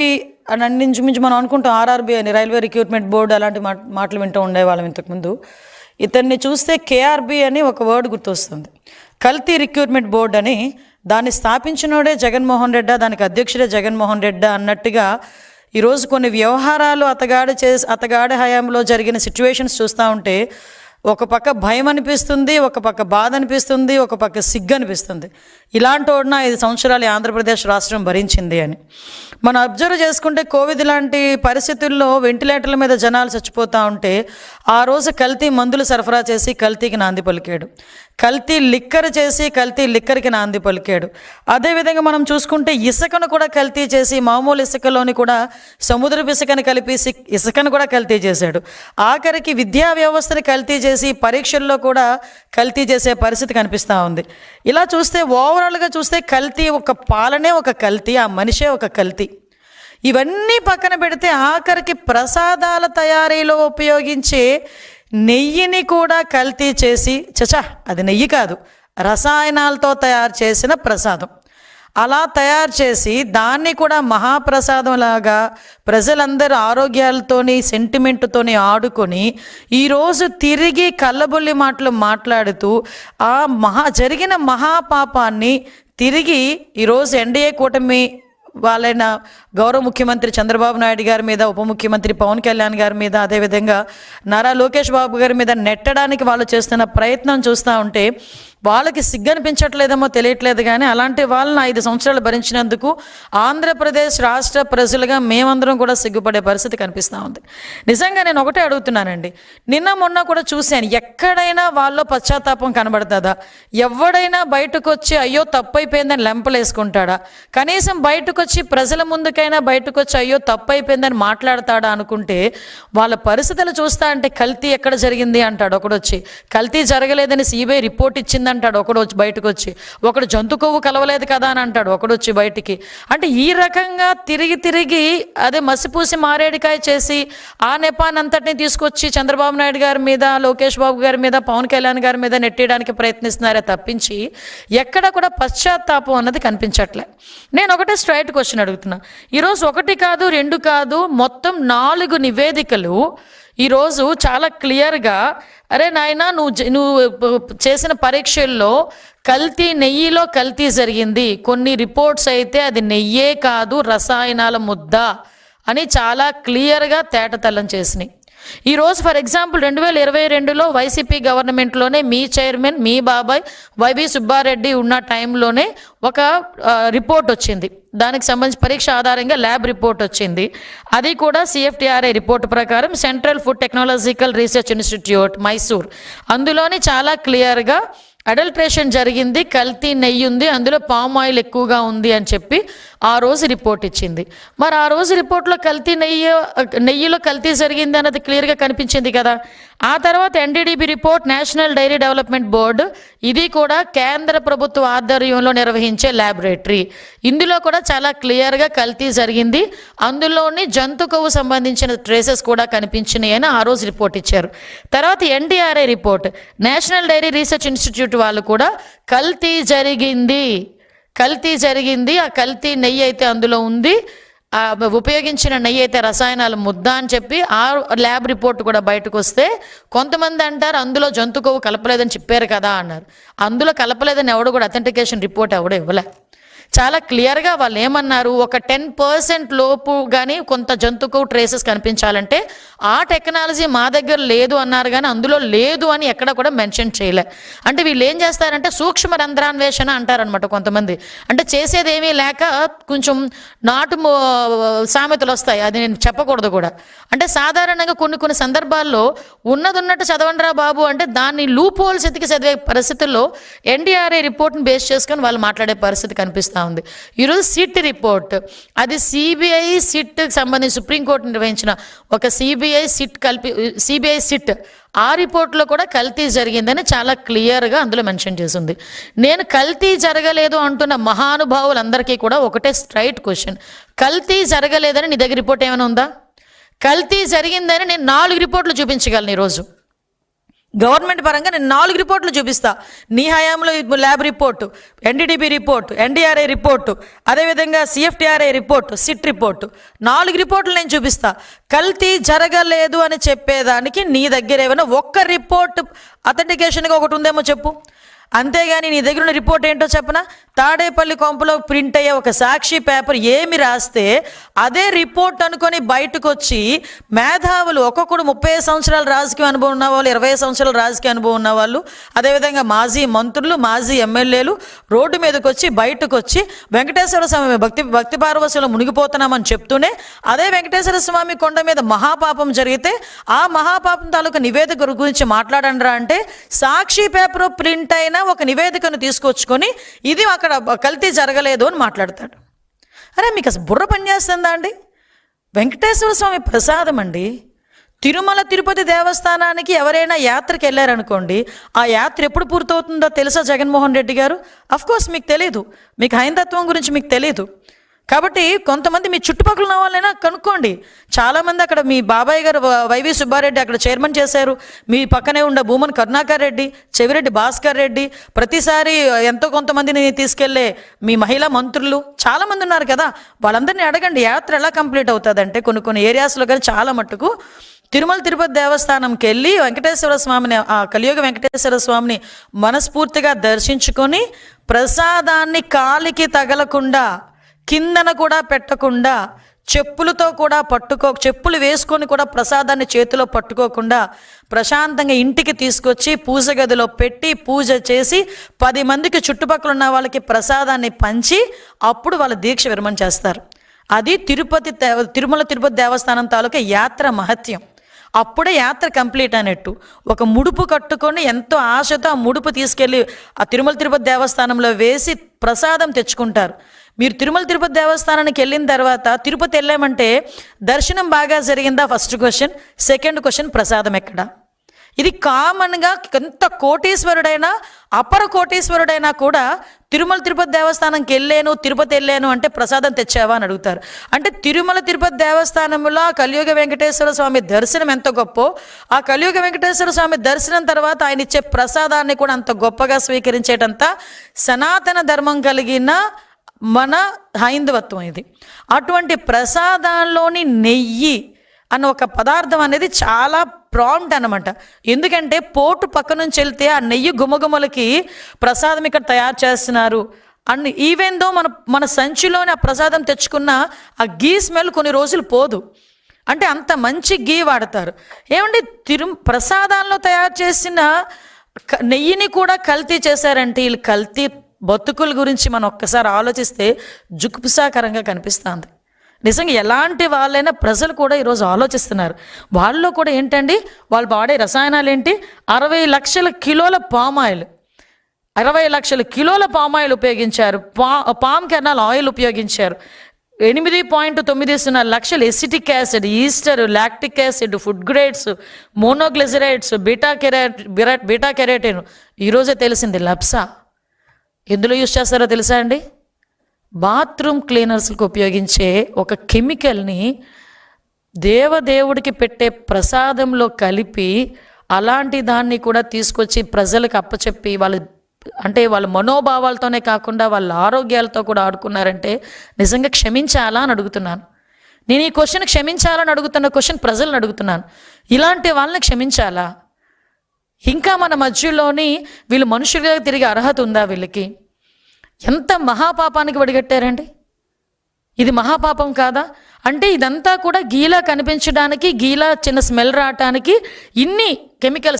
అని అన్నించుమించు మనం అనుకుంటాం ఆర్ఆర్బీ అని, రైల్వే రిక్రూట్మెంట్ బోర్డు, అలాంటి మాటలు వింటూ ఉండేవాళ్ళం ఇంతకుముందు. ఇతన్ని చూస్తే కేఆర్బీ అని ఒక వర్డ్ గుర్తొస్తుంది. కల్తీ రిక్రూట్మెంట్ బోర్డు అని. దాన్ని స్థాపించినోడే జగన్మోహన్ రెడ్డి, దానికి అధ్యక్షుడే జగన్మోహన్ రెడ్డి అన్నట్టుగా ఈరోజు కొన్ని వ్యవహారాలు అతగాడి హయాంలో జరిగిన సిచ్యువేషన్స్ చూస్తూ ఉంటే ఒక పక్క భయం అనిపిస్తుంది, ఒక పక్క బాధ అనిపిస్తుంది, ఒక పక్క సిగ్గు అనిపిస్తుంది. ఇలాంటి వాడిన 5 సంవత్సరాలు ఆంధ్రప్రదేశ్ రాష్ట్రం భరించింది అని మనం అబ్జర్వ్ చేసుకుంటే, కోవిడ్ లాంటి పరిస్థితుల్లో వెంటిలేటర్ల మీద జనాలు చచ్చిపోతూ ఉంటే ఆ రోజు కల్తీ మందులు సరఫరా చేసి కల్తీకి నాంది పలికాడు, కల్తీ లిక్కర్ చేసి కల్తీ లిక్కర్కి నాంది పలికాడు. అదేవిధంగా మనం చూసుకుంటే ఇసుకను కూడా కల్తీ చేసి, మామూలు ఇసుకలోని కూడా సముద్రపు ఇసుకను కలిపి ఇసుకను కూడా కల్తీ చేశాడు. ఆఖరికి విద్యా వ్యవస్థని కల్తీ చేసి పరీక్షల్లో కూడా కల్తీ చేసే పరిస్థితి కనిపిస్తూ ఉంది. ఇలా చూస్తే ఓవరాల్గా చూస్తే కల్తీ, ఒక పాలనే ఒక కల్తీ, ఆ మనిషే ఒక కల్తీ. ఇవన్నీ పక్కన పెడితే ఆఖరికి ప్రసాదాల తయారీలో ఉపయోగించే నెయ్యిని కూడా కల్తీ చేసి, అది నెయ్యి కాదు, రసాయనాలతో తయారు చేసిన ప్రసాదం, అలా తయారు చేసి దాన్ని కూడా మహాప్రసాదంలాగా ప్రజలందరూ ఆరోగ్యాలతోని సెంటిమెంట్తోని ఆడుకొని ఈరోజు తిరిగి కళ్ళబొల్లి మాటలు మాట్లాడుతూ ఆ జరిగిన మహాపాపాన్ని తిరిగి ఈరోజు ఎన్డీఏ కూటమి వాళ్ళైన గౌరవ ముఖ్యమంత్రి చంద్రబాబు నాయుడు గారి మీద, ఉప ముఖ్యమంత్రి పవన్ కళ్యాణ్ గారి మీద, అదేవిధంగా నారా లోకేష్ బాబు గారి మీద నెట్టడానికి వాళ్ళు చేస్తున్న ప్రయత్నం చూస్తూ ఉంటే వాళ్ళకి సిగ్గనిపించట్లేదేమో తెలియట్లేదు. కానీ అలాంటి వాళ్ళని 5 సంవత్సరాలు భరించినందుకు ఆంధ్రప్రదేశ్ రాష్ట్ర ప్రజలుగా మేమందరం కూడా సిగ్గుపడే పరిస్థితి కనిపిస్తూ ఉంది. నిజంగా నేను ఒకటే అడుగుతున్నానండి, నిన్న మొన్న కూడా చూశాను, ఎక్కడైనా వాళ్ళలో పశ్చాత్తాపం కనబడుతుందా? ఎవడైనా బయటకు వచ్చి అయ్యో తప్పైపోయిందని లెంపలేసుకుంటాడా? కనీసం బయటకు వచ్చి ప్రజల ముందుకైనా బయటకు వచ్చి అయ్యో తప్పైపోయిందని మాట్లాడతాడా అనుకుంటే, వాళ్ళ పరిస్థితులు చూస్తా అంటే కల్తీ ఎక్కడ జరిగింది అంటాడు ఒకడొచ్చి, కల్తీ జరగలేదని సిబిఐ రిపోర్ట్ ఇచ్చింది అంటాడు ఒకడు వచ్చి, బయటకు వచ్చి ఒకడు జంతు కొవ్వు కలవలేదు కదా అని అంటాడు ఒకడు వచ్చి బయటికి. అంటే ఈ రకంగా తిరిగి అదే మసిపూసి మారేడికాయ చేసి ఆ నెపానంతటిని తీసుకొచ్చి చంద్రబాబు నాయుడు గారి మీద, లోకేష్ బాబు గారి మీద, పవన్ కళ్యాణ్ గారి మీద నెట్టేయడానికి ప్రయత్నిస్తున్నారే తప్పించి ఎక్కడ కూడా పశ్చాత్తాపం అన్నది కనిపించట్లే. నేను ఒకటే స్ట్రైట్ క్వశ్చన్ అడుగుతున్నా. ఈరోజు 1 కాదు 2 కాదు, మొత్తం 4 నివేదికలు ఈరోజు చాలా క్లియర్గా, అరే నాయనా నువ్వు చేసిన పరీక్షల్లో నెయ్యిలో కల్తీ జరిగింది, కొన్ని రిపోర్ట్స్ అయితే అది నెయ్యే కాదు రసాయనాల ముద్ద అని చాలా క్లియర్గా తేటతెల్లం చేసినాయి. ఈరోజు ఫర్ ఎగ్జాంపుల్ 2022లో వైసీపీ గవర్నమెంట్లోనే మీ చైర్మన్, మీ బాబాయ్ వైవి సుబ్బారెడ్డి ఉన్న టైంలోనే ఒక రిపోర్ట్ వచ్చింది, దానికి సంబంధించి పరీక్ష ఆధారంగా ల్యాబ్ రిపోర్ట్ వచ్చింది. అది కూడా CFTRI రిపోర్ట్ ప్రకారం central food technological research institute Mysore, అందులోని చాలా క్లియర్గా అడల్ట్రేషన్ జరిగింది, కల్తీ నెయ్యి ఉంది, అందులో పామ్ ఆయిల్ ఎక్కువగా ఉంది అని చెప్పి ఆ రోజు రిపోర్ట్ ఇచ్చింది. మరి ఆ రోజు రిపోర్ట్లో నెయ్యిలో కల్తీ జరిగింది అన్నది క్లియర్గా కనిపించింది కదా. ఆ తర్వాత NDDB report, national dairy development board, ఇది కూడా కేంద్ర ప్రభుత్వ ఆధ్వర్యంలో నిర్వహించే ల్యాబొరేటరీ, ఇందులో కూడా చాలా క్లియర్గా కల్తీ జరిగింది, అందులోని జంతు కొవ్వు సంబంధించిన ట్రేసెస్ కూడా కనిపించినాయి అని ఆ రోజు రిపోర్ట్ ఇచ్చారు. తర్వాత NDRI report, national dairy research institute వాళ్ళు కూడా కల్తీ జరిగింది, ఆ కల్తీ నెయ్యి అయితే అందులో ఉంది, ఉపయోగించిన నెయ్యి అయితే రసాయనాల ముద్ద అని చెప్పి ఆ ల్యాబ్ రిపోర్ట్ కూడా బయటకు వస్తే కొంతమంది అంటారు అందులో జంతు కొవ్వు కలపలేదని చెప్పారు కదా అన్నారు. అందులో కలపలేదని ఎవడు కూడా అథెంటికేషన్ రిపోర్ట్ ఎవడో ఇవ్వలే. చాలా క్లియర్గా వాళ్ళు ఏమన్నారు, ఒక 10% లోపు కానీ కొంత జంతుకు ట్రేసెస్ కనిపించాలంటే ఆ టెక్నాలజీ మా దగ్గర లేదు అన్నారు, కానీ అందులో లేదు అని ఎక్కడ కూడా మెన్షన్ చేయలే. అంటే వీళ్ళు ఏం చేస్తారంటే సూక్ష్మ రంధ్రాన్వేషణ అంటారనమాట కొంతమంది. అంటే చేసేది ఏమీ లేక కొంచెం నాటు సామెతలు వస్తాయి, అది నేను చెప్పకూడదు కూడా. అంటే సాధారణంగా కొన్ని సందర్భాల్లో ఉన్నట్టు చదవండిరా బాబు అంటే దాన్ని లూప్ హోల్స్ ఎతికి చదివే పరిస్థితుల్లో NDRI రిపోర్ట్ని బేస్ చేసుకొని వాళ్ళు మాట్లాడే పరిస్థితి కనిపిస్తుంది ఉంది. ఈరోజు సిట్ రిపోర్ట్, అది CBI సిట్ సంబంధించి సుప్రీంకోర్టు నిర్వహించిన ఒక CBI సిట్ ఆ రిపోర్ట్లో కూడా కల్తీ జరిగిందని చాలా క్లియర్గా అందులో మెన్షన్ చేసింది. నేను కల్తీ జరగలేదు అంటున్న మహానుభావులందరికీ కూడా ఒకటే స్ట్రైట్ క్వశ్చన్, కల్తీ జరగలేదని నీ దగ్గర రిపోర్ట్ ఏమైనా ఉందా? కల్తీ జరిగిందని నేను 4 రిపోర్ట్లు చూపించగలను ఈరోజు. గవర్నమెంట్ పరంగా నేను 4 రిపోర్ట్లు చూపిస్తా. నీ హయాంలో lab report, NDDB report, NDRI report, అదేవిధంగా సిఎఫ్టీఆర్ఐ రిపోర్టు, సిట్ రిపోర్టు, 4 రిపోర్ట్లు నేను చూపిస్తా. కల్తీ జరగలేదు అని చెప్పేదానికి నీ దగ్గర ఏమైనా ఒక్క రిపోర్ట్ అథెంటికేషన్గా ఒకటి ఉందేమో చెప్పు. అంతేగాని నీ దగ్గర ఉన్న రిపోర్ట్ ఏంటో చెప్పనా? తాడేపల్లి కొంపలో ప్రింట్ అయ్యే ఒక సాక్షి పేపర్ ఏమి రాస్తే అదే రిపోర్ట్ అనుకొని బయటకు వచ్చి మేధావులు, ఒక్కొక్కడు 30 సంవత్సరాల రాజకీయ అనుభవం ఉన్న వాళ్ళు, 20 సంవత్సరాల రాజకీయ అనుభవం ఉన్న వాళ్ళు, అదేవిధంగా మాజీ మంత్రులు, మాజీ ఎమ్మెల్యేలు రోడ్డు మీదకి వచ్చి బయటకు వచ్చి వెంకటేశ్వర స్వామి భక్తి పారవశ్యంలో మునిగిపోతున్నామని చెప్తూనే అదే వెంకటేశ్వర స్వామి కొండ మీద మహాపాపం జరిగితే ఆ మహాపాపం తాలూకా నివేదిక గురించి మాట్లాడండిరా అంటే సాక్షి పేపర్ ప్రింట్ అయిన ఒక నివేదికను తీసుకొచ్చుకొని ఇది అక్కడ కల్తీ జరగలేదు అని మాట్లాడతాడు. అరే మీకు అసలు బుర్ర పనిచేస్తుందా అండి? వెంకటేశ్వర స్వామి ప్రసాదం అండి. తిరుమల తిరుపతి దేవస్థానానికి ఎవరైనా యాత్రకి వెళ్ళారనుకోండి, ఆ యాత్ర ఎప్పుడు పూర్తవుతుందో తెలుసా జగన్మోహన్ రెడ్డి గారు? అఫ్కోర్స్ మీకు తెలీదు, మీకు హైందత్వం గురించి మీకు తెలీదు. కాబట్టి కొంతమంది మీ చుట్టుపక్కల ఉన్న వాళ్ళైనా కనుక్కోండి. చాలామంది అక్కడ మీ బాబాయ్ గారు వైవి సుబ్బారెడ్డి అక్కడ చైర్మన్ చేశారు. మీ పక్కనే ఉన్న భూమన్ కరుణాకర్ రెడ్డి, చెవిరెడ్డి భాస్కర్ రెడ్డి, ప్రతిసారి ఎంతో కొంతమందిని తీసుకెళ్లే మీ మహిళా మంత్రులు చాలామంది ఉన్నారు కదా, వాళ్ళందరినీ అడగండి యాత్ర ఎలా కంప్లీట్ అవుతుందంటే కొన్ని ఏరియాస్లో కానీ చాలా మట్టుకు తిరుమల తిరుపతి దేవస్థానంకి వెళ్ళి వెంకటేశ్వర స్వామిని, ఆ కలియుగ వెంకటేశ్వర స్వామిని మనస్ఫూర్తిగా దర్శించుకొని ప్రసాదాన్ని కాలికి తగలకుండా, కిందన కూడా పెట్టకుండా, చెప్పులతో కూడా చెప్పులు వేసుకొని కూడా ప్రసాదాన్ని చేతిలో పట్టుకోకుండా ప్రశాంతంగా ఇంటికి తీసుకొచ్చి పూజ గదిలో పెట్టి పూజ చేసి 10 మందికి చుట్టుపక్కల ఉన్న వాళ్ళకి ప్రసాదాన్ని పంచి అప్పుడు వాళ్ళ దీక్ష విరమణ చేస్తారు. అది తిరుమల తిరుపతి దేవస్థానం తాలూకా యాత్ర మహత్యం. అప్పుడే యాత్ర కంప్లీట్ అయినట్టు. ఒక ముడుపు కట్టుకొని ఎంతో ఆశతో ఆ ముడుపు తీసుకెళ్ళి ఆ తిరుమల తిరుపతి దేవస్థానంలో వేసి ప్రసాదం తెచ్చుకుంటారు. మీరు తిరుమల తిరుపతి దేవస్థానానికి వెళ్ళిన తర్వాత తిరుపతి వెళ్ళామంటే దర్శనం బాగా జరిగిందా ఫస్ట్ క్వశ్చన్. సెకండ్ క్వశ్చన్, ప్రసాదం ఎక్కడ? ఇది కామన్గా ఎంత కోటీశ్వరుడైనా అపర కోటీశ్వరుడైనా కూడా తిరుమల తిరుపతి దేవస్థానంకి తిరుపతి వెళ్ళాను అంటే ప్రసాదం తెచ్చావా అని అడుగుతారు. అంటే తిరుమల తిరుపతి దేవస్థానంలో కలియుగ వెంకటేశ్వర స్వామి దర్శనం ఎంత గొప్పో, ఆ కలియుగ వెంకటేశ్వర స్వామి దర్శనం తర్వాత ఆయన ఇచ్చే ప్రసాదాన్ని కూడా అంత గొప్పగా స్వీకరించేటంత సనాతన ధర్మం కలిగిన మన హైందవత్వం ఇది. అటువంటి ప్రసాదాల్లోని నెయ్యి అన్న ఒక పదార్థం అనేది చాలా ప్రాంప్ట్ అనమాట. ఎందుకంటే పోటు పక్క నుంచి వెళ్తే ఆ నెయ్యి గుమగుమలకి ప్రసాదం ఇక్కడ తయారు చేస్తున్నారు అని ఈవెన్ దో మన సంచిలోని ఆ ప్రసాదం తెచ్చుకున్న ఆ గీ స్మెల్ కొన్ని రోజులు పోదు. అంటే అంత మంచి గీ వాడతారు. ఏమండి ప్రసాదాల్లో తయారు చేసిన నెయ్యిని కూడా కల్తీ చేశారంటే వీళ్ళు కల్తీ బతుకుల గురించి మనం ఒక్కసారి ఆలోచిస్తే జుగుప్సాకరంగా కనిపిస్తుంది. నిజంగా ఎలాంటి వాళ్ళైనా ప్రజలు కూడా ఈరోజు ఆలోచిస్తున్నారు. వాళ్ళలో కూడా ఏంటండి, వాళ్ళు వాడే రసాయనాలు ఏంటి? 60 లక్షల కిలోల పామాయిల్, 60 లక్షల కిలోల పామాయిల్ ఉపయోగించారు. పామ్ కెర్నల్ ఆయిల్ ఉపయోగించారు. 8.90 లక్షల acetic acid, Easter, lactic acid, food grades, monoglycerides, beta carotene. ఈరోజే తెలిసింది లప్సా. ఎందులో యూజ్ చేస్తారో తెలుసా అండి? బాత్రూమ్ క్లీనర్స్కి ఉపయోగించే ఒక కెమికల్ని దేవుడికి పెట్టే ప్రసాదంలో కలిపి అలాంటి దాన్ని కూడా తీసుకొచ్చి ప్రజలకు అప్పచెప్పి వాళ్ళ మనోభావాలతోనే కాకుండా వాళ్ళ ఆరోగ్యాలతో కూడా ఆడుకున్నారంటే నిజంగా క్షమించాలా అని అడుగుతున్నాను. నేను ఈ క్వశ్చన్ క్షమించాలని అడుగుతున్న క్వశ్చన్ ప్రజలను అడుగుతున్నాను. ఇలాంటి వాళ్ళని క్షమించాలా? ఇంకా మన మధ్యలోని వీళ్ళు మనుషులుగా తిరిగే అర్హత ఉందా వీళ్ళకి? ఎంత మహాపాపానికి వడిగట్టారండి. ఇది మహాపాపం కాదా? అంటే ఇదంతా కూడా గీలా కనిపించడానికి, గీలా చిన్న స్మెల్ రావటానికి ఇన్ని కెమికల్స్